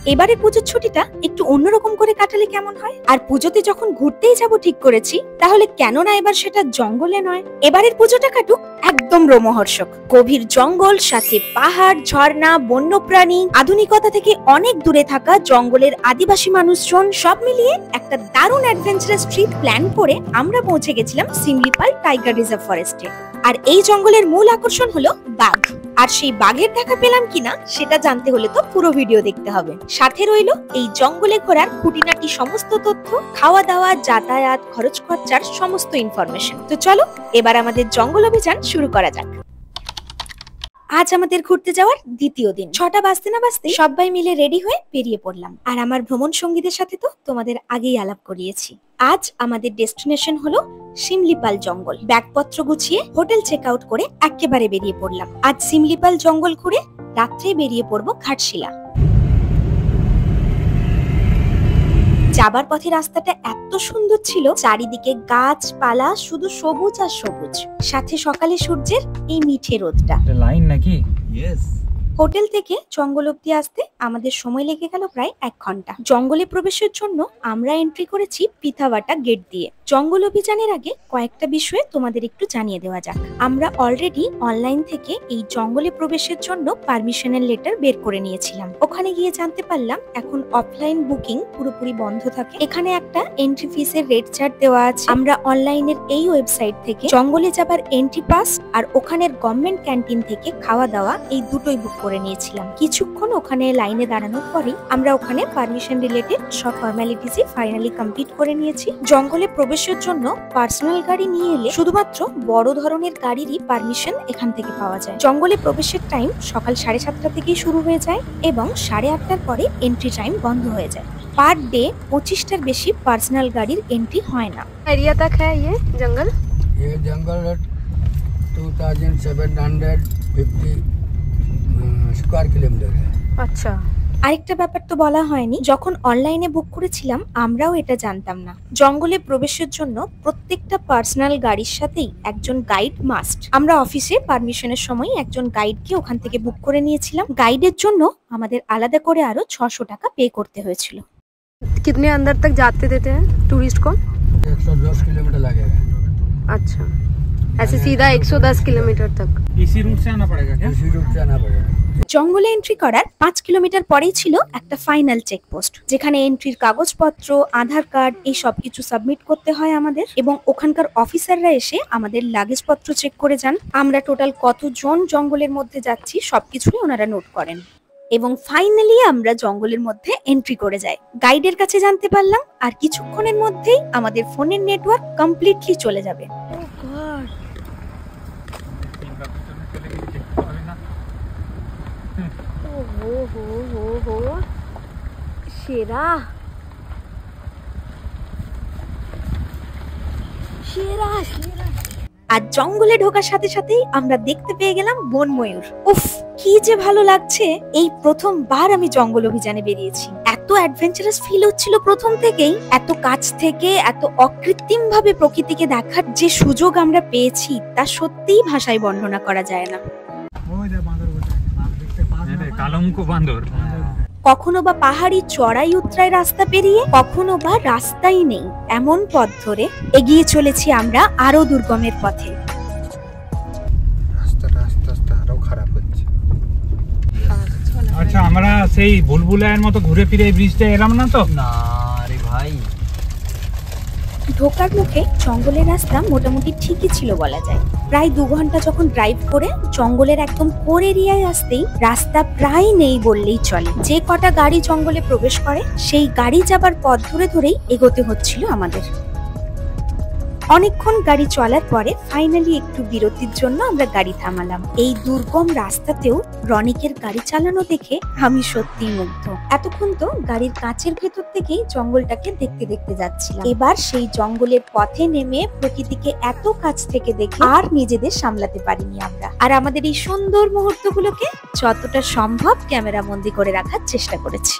এবারে পুজোর ছুটিটা একটু অন্যরকম করে কাটালে কেমন হয়? আর পুজোতে যখন ঘুরতেই যাব ঠিক করেছি, তাহলে কেন না এবার সেটা জঙ্গলে নয়? এবারের পুজোটা কাটুক একদম রোমহর্ষক। গভীর জঙ্গল, সাথে পাহাড়, ঝর্ণা, বন্যপ্রাণী, আধুনিকতা থেকে অনেক দূরে থাকা জঙ্গলের আদিবাসী মানুষজন, সব মিলিয়ে একটা দারুণ অ্যাডভেঞ্চারাস ট্রিপ প্ল্যান করে আমরা পৌঁছে গেছিলাম সিমলিপাল টাইগার রিজার্ভ ফরেস্টে। আর এই জঙ্গলের মূল আকর্ষণ হলো বাঘ। আর সেই বাঘের দেখা পেলাম কিনা সেটা জানতে হলে তো পুরো ভিডিও দেখতে হবে। সাথে রইলো এই জঙ্গলে ঘোরার খুঁটিনাটি সমস্ত তথ্য, খাওয়া দাওয়া, যাতায়াত, খরচ খরচার সমস্ত ইনফরমেশন। তো চলো এবার আমাদের জঙ্গল অভিযান শুরু করা যাক। আজ আমাদের ঘুরতে যাওয়ার দ্বিতীয় দিন। 6টা বাজতে না বাজতে সবাই মিলে রেডি হয়ে বেরিয়ে পড়লাম। আর আমার ভ্রমণ সঙ্গীদের সাথে তো তোমাদের আগেই আলাপ করিয়েছি। আজ আমাদের ডেস্টিনেশন হলো সিমলিপাল জঙ্গল। ব্যাগপত্র গুছিয়ে হোটেল চেক আউট করে একেবারে বেরিয়ে পড়লাম। আজ সিমলিপাল জঙ্গল ঘুরে রাত্রে বেরিয়ে পড়বো ঘাটশিলা। যাবার পথে রাস্তাটা এত সুন্দর ছিল, চারিদিকে গাছপালা, শুধু সবুজ আর সবুজ, সাথে সকালে সূর্যের এই মিঠে রোদটা। লাইন নাকি? ইয়েস। হোটেল থেকে জঙ্গল অব্দি আসতে আমাদের সময় লেগে গেল প্রায় 1 ঘন্টা। জঙ্গলে প্রবেশের জন্য আমরা এন্ট্রি করেছি পিথাওয়াটা গেট দিয়ে। জঙ্গল অভিযানের আগে কয়েকটা বিষয়ে তোমাদের একটু জানিয়ে দেওয়া যাক। আমরা অলরেডি অনলাইন থেকে এই জঙ্গলে প্রবেশের জন্য পারমিশনের লেটার বের করে নিয়েছিলাম। ওখানে গিয়ে জানতে পারলাম এখন অফলাইন বুকিং পুরোপুরি বন্ধ থাকে। এখানে একটা এন্ট্রি ফিসের রেট চার্ট দেওয়া আছে। আমরা অনলাইনের এই ওয়েবসাইট থেকে জঙ্গলে যাবার এন্ট্রি পাস আর ওখানের গভর্নমেন্ট ক্যান্টিন থেকে খাওয়া দাওয়া এই দুটোই বুক করে নিয়েছিলাম। কিছুক্ষণ ওখানে লাইনে দাঁড়ানোর পরেই আমরা ওখানে পারমিশন রিলেটেড সব ফর্মালিটিসই ফাইনালি কমপ্লিট করে নিয়েছি। জঙ্গলে প্রবেশের জন্য পার্সোনাল গাড়ি নিয়ে এলে শুধুমাত্র বড় ধরনের গাড়িরই পারমিশন এখান থেকে পাওয়া যায়। জঙ্গলে প্রবেশের টাইম সকাল 7:30 থেকেই শুরু হয়ে যায় এবং 8:30টার পরে এন্ট্রি টাইম বন্ধ হয়ে যায়। পার ডে 25টার বেশি পার্সোনাল গাড়ির এন্ট্রি হয় না। एरिया तक है ये जंगल 2750 স্কয়ার কিলোমিটার। अच्छा। আরেকটা ব্যাপার তো বলা হয়নি, যখন অনলাইনে বুক করেছিলাম আমরাও এটা জানতাম না, জঙ্গলে প্রবেশের জন্য প্রত্যেকটা পার্সোনাল গাড়ির সাথেই একজন গাইড মাস্ট। আমরা অফিসে পারমিশনের সময় একজন গাইডকে ওখান থেকে বুক করে নিয়েছিলাম। গাইডের জন্য আমাদের আলাদা করে আরো 600 টাকা পে করতে হয়েছিল। कितने अंदर तक जाते देते हैं टूरिस्ट को? 110 किलोमीटर लगेगा। अच्छा, ऐसे सीधा 110 किलोमीटर तक इसी रूट से आना पड़ेगा क्या? इसी रूट से आना पड़ेगा। জঙ্গলে এন্ট্রি করার 5 কিলোমিটার পরেই ছিল একটা ফাইনাল চেকপোস্ট, যেখানে এন্ট্রির কাগজপত্র, আধার কার্ড এই সবকিছু সাবমিট করতে হয় আমাদের, এবং ওখানকার অফিসাররা এসে আমাদের লাগেজপত্র চেক করে যান। আমরা টোটাল কতজন জঙ্গলের মধ্যে যাচ্ছি সবকিছুই ওনারা নোট করেন। এবং ফাইনালি আমরা জঙ্গলের মধ্যে এন্ট্রি করে যাই। গাইডের কাছে জানতে পারলাম আর কিছুক্ষণের মধ্যেই আমাদের ফোনের নেটওয়ার্ক কমপ্লিটলি চলে যাবে। शेरा शेरा शेरा। আর জঙ্গলে ঢোকার সাথে সাথেই আমরা দেখতে পেয়ে গেলাম বন ময়ূর। উফ, কি যে ভালো লাগছে! এই প্রথমবার আমি জঙ্গল অভিযানে বেরিয়েছি। এত অ্যাডভেঞ্চারাস ফিল হচ্ছিল প্রথম থেকেই। এত কাছ থেকে এত অকৃত্রিম ভাবে প্রকৃতিকে দেখার যে সুযোগ আমরা পেয়েছি তা সত্যিই ভাষায় বর্ণনা করা যায় না। কালমকো বান্দর। কখনো বা পাহাড়ি চড়াই উতরাই রাস্তা পেরিয়ে, কখনো বা রাস্তাই নেই এমন পথ ধরে এগিয়ে চলেছি আমরা আরো দুর্গমের পথে। রাস্তাটা আস্তে আস্তে আরো খারাপ হচ্ছে। আচ্ছা, আমরা সেই বুলবুলায়ের মতো ঘুরে ফিরে এই ব্রিজটা এলাম না তো? না রে ভাই। ঢোকার মুখে জঙ্গলের রাস্তা মোটামুটি ঠিকই ছিল বলা যায়। প্রায় 2 ঘন্টা যখন ড্রাইভ করে জঙ্গলের একদম কোর এরিয়ায় আসতেই রাস্তা প্রায় নেই বললেই চলে। যে কটা গাড়ি জঙ্গলে প্রবেশ করে সেই গাড়ি যাবার পথ ধরে ধরেই এগোতে হচ্ছিল আমাদের। অনেকক্ষণ গাড়ি চলার পরে ফাইনালি একটু বিরতির জন্য আমরা গাড়ি থামালাম। এই দুর্গম রাস্তাতেও রনিকের গাড়ি চালানো দেখে আমি সত্যি মুগ্ধ। এতক্ষণ তো গাড়ির কাঁচের ভেতর থেকেই জঙ্গলটাকে দেখতে দেখতে যাচ্ছিলাম। এবার সেই জঙ্গলের পথে নেমে প্রকৃতিকে এত কাছ থেকে দেখে আর নিজেদের সামলাতে পারিনি আমরা। আর আমাদের এই সুন্দর মুহূর্তগুলোকে যতটা সম্ভব ক্যামেরা বন্দি করে রাখার চেষ্টা করেছি।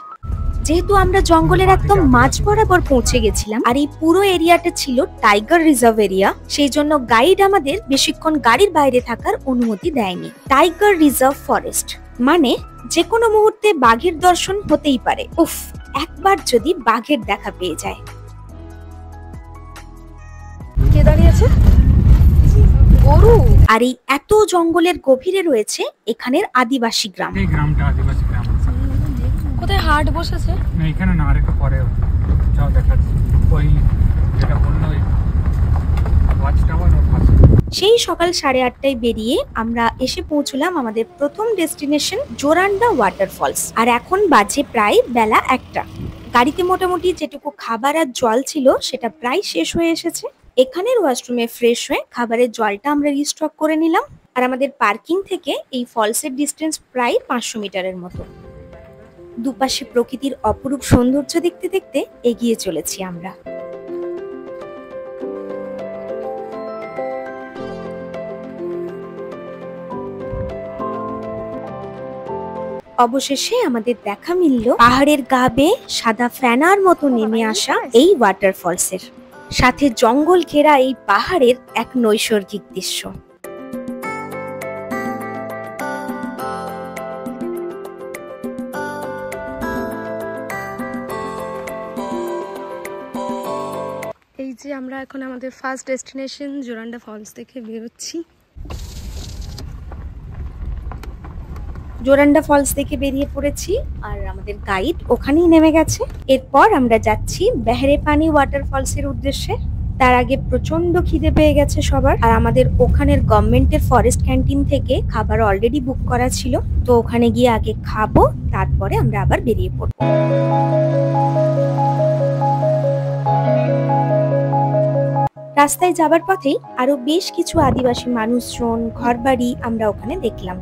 যেহেতু আমরা জঙ্গলের একদম মাঝ বরাবর পৌঁছে গেছিলাম আর এই পুরো এরিয়াটা ছিল টাইগার রিজার্ভ এরিয়া, সেই জন্য গাইড আমাদের বেশিক্ষণ গাড়ির বাইরে থাকার অনুমতি দেয়নি। টাইগার রিজার্ভ ফরেস্ট মানে যে কোনো মুহূর্তে বাঘের দর্শন হতেই পারে। উফ, একবার যদি বাঘের দেখা পেয়ে যায়। কে দাঁড়িয়ে আছে? গরু। আর এই এত জঙ্গলের গভীরে রয়েছে এখানের আদিবাসী গ্রাম। এই গ্রামটা আদিবাসী গ্রাম। কোথায় হাট বসেছে? না এখানে না, আরেকটু পরে যাও দেখাচ্ছি। ওই যেটা বললো ওই ওয়াচ টাওয়ার ওর পাশে। সেই সকাল 8:30টায় বেরিয়ে আমরা এসে পৌঁছলাম আমাদের প্রথম ডেস্টিনেশন জোরান্ডা ওয়াটারফলস। আর এখন বাজে প্রায় বেলা 1টা। গাড়িতে মোটামুটি যেটুকু খাবার আর জল ছিল সেটা প্রায় শেষ হয়ে এসেছে। এখানের ওয়াশরুমে ফ্রেশ হয়ে খাবারের জলটা আমরা রিস্টক করে নিলাম। আর আমাদের পার্কিং থেকে এই ফলসের ডিস্টেন্স প্রায় 500 মিটারের মতো। দুপাশে প্রকৃতির অপরূপ সৌন্দর্য দেখতে দেখতে এগিয়ে চলেছি আমরা। অবশেষে আমাদের দেখা মিলল পাহাড়ের গা বেয়ে সাদা ফেনার মতো নেমে আসা এই ওয়াটারফলসের সাথে জঙ্গল ঘেরা এই পাহাড়ের এক নৈসর্গিক দৃশ্য। এই যে আমরা এখন আমাদের ফার্স্ট ডেস্টিনেশন জোরান্ডা ফলস থেকে বেরোচ্ছি। জোরান্ডা ফলস থেকে বেরিয়ে পড়েছি আর আমাদের গাইড ওখানেই নেমে গেছে। এরপর আমরা যাচ্ছি বেহরেপানি ওয়াটারফলস এর উদ্দেশ্যে। তার আগে প্রচন্ড খিদে পেয়ে গেছে সবার। আর আমাদের ওখানের গভর্নমেন্টের ফরেস্ট ক্যান্টিন থেকে খাবার অলরেডি বুক করা ছিল, তো ওখানে গিয়ে আগে খাবো, তারপরে আমরা আবার বেরিয়ে পড়বো। রাস্তায় যাবার পথেই আরো বেশ কিছু আদিবাসী মানুষজন, ঘরবাড়ি আমরা ওখানে দেখলাম।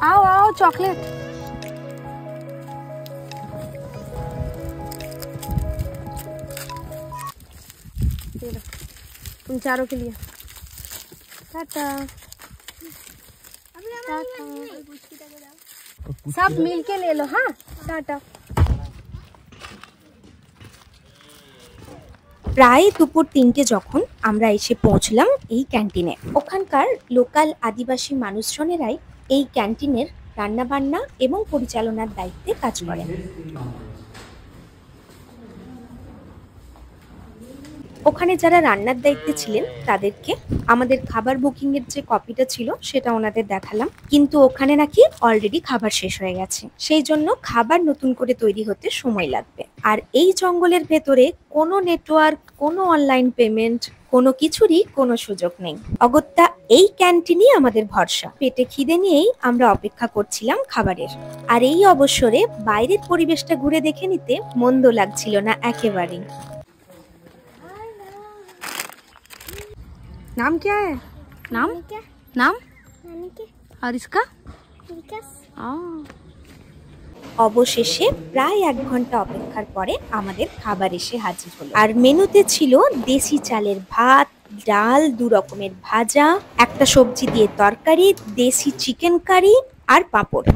आओ आओ चॉकलेट। ये लो तुम चारों के लिए। टाटा। सब मिल के ले लो। हाँ टाटा। প্রায় দুপুর 3টে যখন আমরা এসে পৌঁছলাম এই ক্যান্টিনে, ওখানকার লোকাল আদিবাসী মানুষজনেরাই এই ক্যান্টিনের রান্নাবান্না এবং পরিচালনার দায়িত্বে কাজ করেন। ওখানে যারা রান্নার দায়িত্বে ছিলেন তাদেরকে আমাদের খাবার বুকিং এর যে কপিটা ছিল সেটা ওনাদের দেখালাম, কিন্তু ওখানে নাকি অলরেডি খাবার শেষ হয়ে গেছে, সেই জন্য খাবার নতুন করে তৈরি হতে সময় লাগবে। আর এই জঙ্গলের ভেতরে কোনো নেটওয়ার্ক, কোনো অনলাইন পেমেন্ট, কোনো কিছুরই কোনো সুযোগ নেই। অগত্যা এই ক্যান্টিনই আমাদের ভরসা। পেটে খিদে নিয়েই আমরা অপেক্ষা করছিলাম খাবারের। আর এই অবসরে বাইরের পরিবেশটা ঘুরে দেখে নিতে মন্দ লাগছিল না একেবারেই। नाम क्या है? नाम नाम और इसका? অবশেষে প্রায় 1 ঘন্টা অপেক্ষার পরে আমাদের খাবার এসে হাজির হলো। আর মেনুতে ছিল দেশি চালের ভাত, ডাল, 2 রকমের ভাজা, একটা সবজি দিয়ে তরকারি, দেশি চিকেন কারি আর পাঁপড়।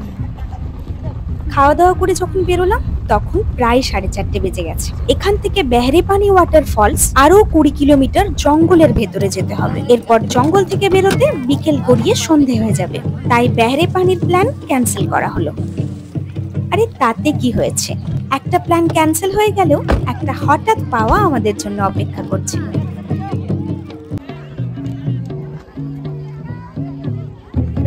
খাওয়া দাওয়া করে যখন বেরোলাম তখন প্রায় 4:30 বেজে গেছে। এখান থেকে বেহরেপানি ওয়াটারফলস আরো 20 কিলোমিটার জঙ্গলের ভেতরে যেতে হবে। এরপর জঙ্গল থেকে বেরোতে বিকেল গড়িয়ে সন্ধে হয়ে যাবে, তাই বেহরেপানির প্ল্যান ক্যান্সেল করা হলো। আরে তাতে কি হয়েছে, একটা প্ল্যান ক্যান্সেল হয়ে গেলেও একটা হঠাৎ পাওয়া আমাদের জন্য অপেক্ষা করছিল।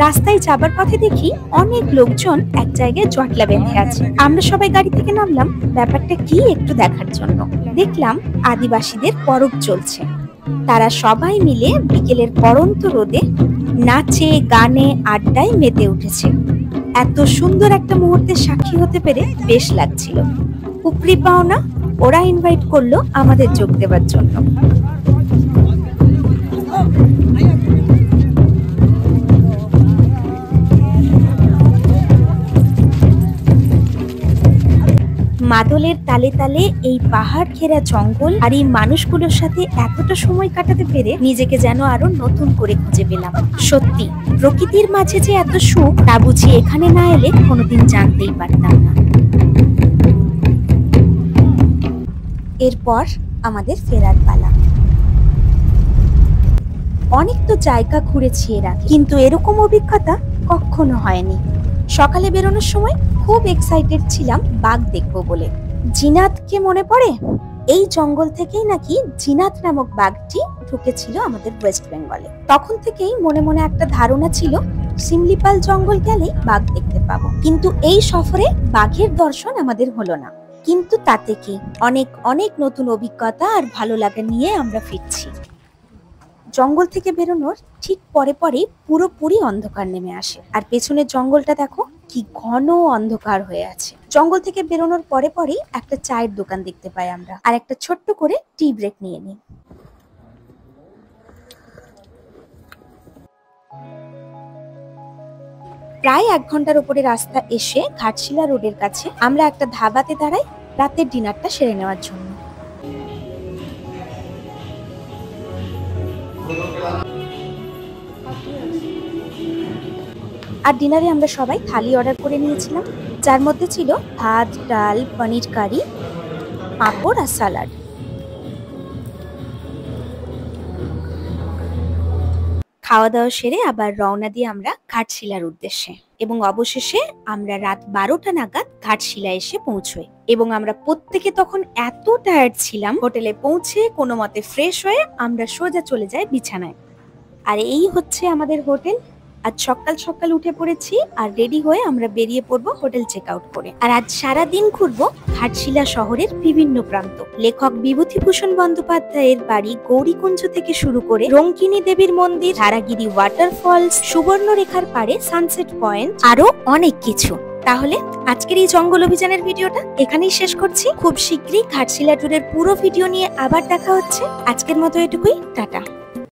রাস্তায় যাবার পথে দেখি অনেক লোকজন এক জায়গায় জটলা বেঁধে আছে। আমরা সবাই গাড়ি থেকে নামলাম ব্যাপারটা কি একটু দেখার জন্য। দেখলাম আদিবাসীদের পরব চলছে। তারা সবাই মিলে বিকেলের পড়ন্ত রোদে নাচে, গানে, আড্ডায় মেতে উঠেছে। এত সুন্দর একটা মুহূর্তের সাক্ষী হতে পেরে বেশ লাগছিল। উপরি পাওনা ওরা ইনভাইট করলো আমাদের যোগ দেবার জন্য। মাদলের তালে তালে এই পাহাড় ঘেরা জঙ্গল আর এই মানুষগুলোর সাথে এতটা সময় কাটাতে পেরে নিজেকে যেন আরো নতুন করে খুঁজে পেলাম। সত্যি প্রকৃতির মাঝে যে এত সুখ তা বুঝি এখানে না এলে কোনোদিন জানতেই পারতাম না। এরপর আমাদের ফেরার পালা। অনেক তো জায়গা ঘুরেছি এর আগে, কিন্তু এরকম অভিজ্ঞতা কখনো হয়নি। সকালে বেরোনোর সময় খুব এক্সাইটেড ছিলাম বাঘ দেখবো বলে। জিনাতকে মনে পড়ে? এই জঙ্গল থেকেই নাকি জিনাত নামক বাঘটি ঢুকেছিল আমাদের ওয়েস্ট বেঙ্গলে। তখন থেকেই মনে মনে একটা ধারণা ছিল শিমলিপাল জঙ্গল গেলেই বাঘ দেখতে পাবো। কিন্তু এই সফরে বাঘের দর্শন আমাদের হলো না। কিন্তু তাতে কি, অনেক অনেক নতুন অভিজ্ঞতা আর ভালো লাগা নিয়ে আমরা ফিরছি। জঙ্গল থেকে বেরোনোর ঠিক পরে পরেই পুরোপুরি অন্ধকার নেমে আসে। আর পেছনের জঙ্গলটা দেখো কি ঘন অন্ধকার হয়ে আছে। জঙ্গল থেকে বেরোনোর পরে পরেই একটা চায়ের দোকান দেখতে পাই আমরা, আর একটা ছোট্ট করে টি ব্রেক নিয়ে নিই। প্রায় 1 ঘন্টার উপরে রাস্তা এসে ঘাটশিলা রোডের কাছে আমরা একটা ধাবাতে দাঁড়াই রাতের ডিনারটা সেরে নেওয়ার জন্য। আর ডিনারে আমরা সবাই থালি অর্ডার করে নিয়েছিলাম, যার মধ্যে ছিল ভাত, ডাল, পনির কারি, পাঁপড় আর সালাড। খাওয়া দাওয়া সেরে আবার রওনা দিয়ে আমরা ঘাটশিলার উদ্দেশ্যে, এবং অবশেষে আমরা রাত 12টা নাগাদ ঘাটশিলা এসে পৌঁছই। এবং আমরা প্রত্যেকে তখন এত টায়ার্ড ছিলাম, হোটেলে পৌঁছে কোনো মতে ফ্রেশ হয়ে আমরা সোজা চলে যাই বিছানায়। আর এই হচ্ছে আমাদের হোটেল। আজ সকাল সকাল উঠে পড়েছি আর রেডি হয়ে আমরা বেরিয়ে পড়বো হোটেল চেক আউট করে। আর আজ সারা দিন ঘুরবো ঘাটশিলা শহরের বিভিন্ন প্রান্ত। লেখক বিভূতিভূষণ বন্দ্যোপাধ্যায়ের বাড়ি গৌরীকুঞ্জ থেকে শুরু করে রঙ্কিনী দেবীর মন্দির, ধারাগিরি ওয়াটারফলস, সুবর্ণরেখার পাড়ে সানসেট পয়েন্ট, আরো অনেক কিছু। তাহলে আজকের এই জঙ্গল অভিযানের ভিডিওটা এখানেই শেষ করছি। খুব শীঘ্রই ঘাটশিলা ট্যুরের পুরো ভিডিও নিয়ে আবার দেখা হচ্ছে। আজকের মতো এটুকুই, টাটা।